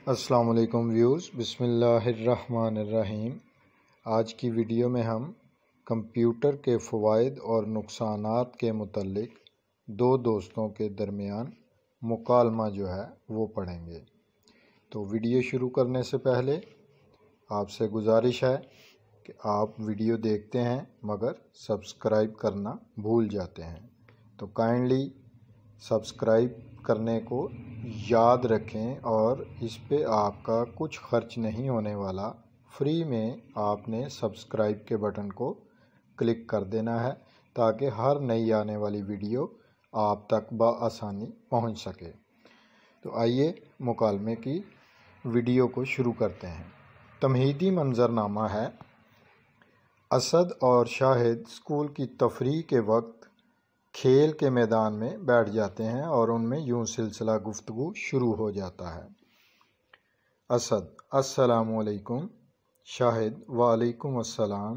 السلام علیکم ویورز، بسم اللہ الرحمن الرحیم۔ آج کی ویڈیو میں ہم کمپیوٹر کے فوائد اور نقصانات کے متعلق دو دوستوں کے درمیان مکالمہ جو ہے وہ پڑھیں گے۔ تو ویڈیو شروع کرنے سے پہلے آپ سے گزارش ہے کہ آپ ویڈیو دیکھتے ہیں مگر سبسکرائب کرنا بھول جاتے ہیں، تو کائنڈلی سبسکرائب کرنے کو یاد رکھیں اور اس پہ آپ کا کچھ خرچ نہیں ہونے والا، فری میں آپ نے سبسکرائب کے بٹن کو کلک کر دینا ہے تاکہ ہر نئی آنے والی ویڈیو آپ تک بآسانی پہنچ سکے۔ تو آئیے مکالمے کی ویڈیو کو شروع کرتے ہیں۔ تمہیدی منظرنامہ ہے۔ اسد اور شاہد اسکول کی تفریح کے وقت کھیل کے میدان میں بیٹھ جاتے ہیں اور ان میں یوں سلسلہ گفتگو شروع ہو جاتا ہے۔ اسد: السلام علیکم۔ شاہد: وعلیکم السلام۔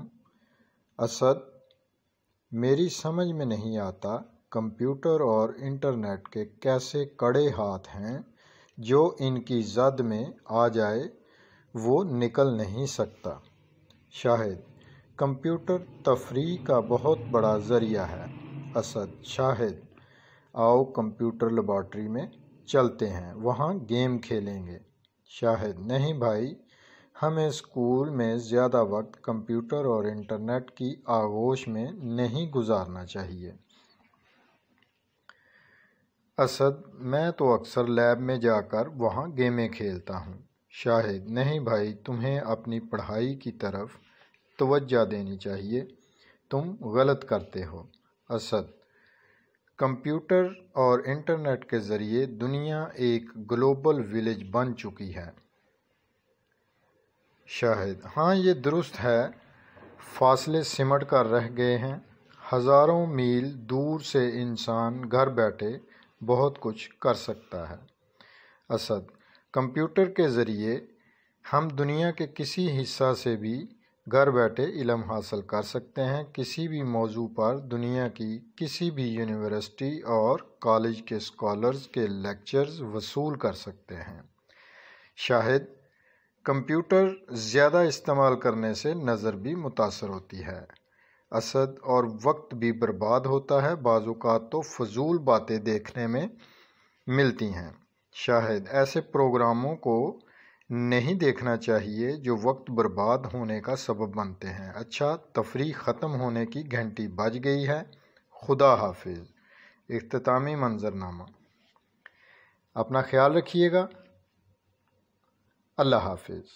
اسد: میری سمجھ میں نہیں آتا کمپیوٹر اور انٹرنیٹ کے کیسے کڑے ہاتھ ہیں، جو ان کی زد میں آ جائے وہ نکل نہیں سکتا۔ شاہد: کمپیوٹر تفریح کا بہت بڑا ذریعہ ہے۔ اسد: شاہد: آؤ کمپیوٹر لیبارٹری میں چلتے ہیں، وہاں گیم کھیلیں گے۔ شاہد: نہیں بھائی، ہمیں اسکول میں زیادہ وقت کمپیوٹر اور انٹرنیٹ کی آغوش میں نہیں گزارنا چاہیے۔ اسد: میں تو اکثر لیب میں جا کر وہاں گیمیں کھیلتا ہوں۔ شاہد: نہیں بھائی، تمہیں اپنی پڑھائی کی طرف توجہ دینی چاہیے، تم غلط کرتے ہو۔ اسد: کمپیوٹر اور انٹرنیٹ کے ذریعے دنیا ایک گلوبل ولیج بن چکی ہے۔ شاہد: ہاں یہ درست ہے، فاصلے سمٹ کر رہ گئے ہیں، ہزاروں میل دور سے انسان گھر بیٹھے بہت کچھ کر سکتا ہے۔ اسد: کمپیوٹر کے ذریعے ہم دنیا کے کسی حصہ سے بھی گھر بیٹھے علم حاصل کر سکتے ہیں، کسی بھی موضوع پر دنیا کی کسی بھی یونیورسٹی اور کالج کے اسکالرز کے لیکچرز وصول کر سکتے ہیں۔ شاہد: کمپیوٹر زیادہ استعمال کرنے سے نظر بھی متاثر ہوتی ہے۔ اسد: اور وقت بھی برباد ہوتا ہے، بعض اوقات تو فضول باتیں دیکھنے میں ملتی ہیں۔ شاہد: ایسے پروگراموں کو نہیں دیکھنا چاہیے جو وقت برباد ہونے کا سبب بنتے ہیں۔ اچھا، تفریح ختم ہونے کی گھنٹی بج گئی ہے، خدا حافظ۔ اختتامی منظرنامہ۔ اپنا خیال رکھیے گا۔ اللہ حافظ۔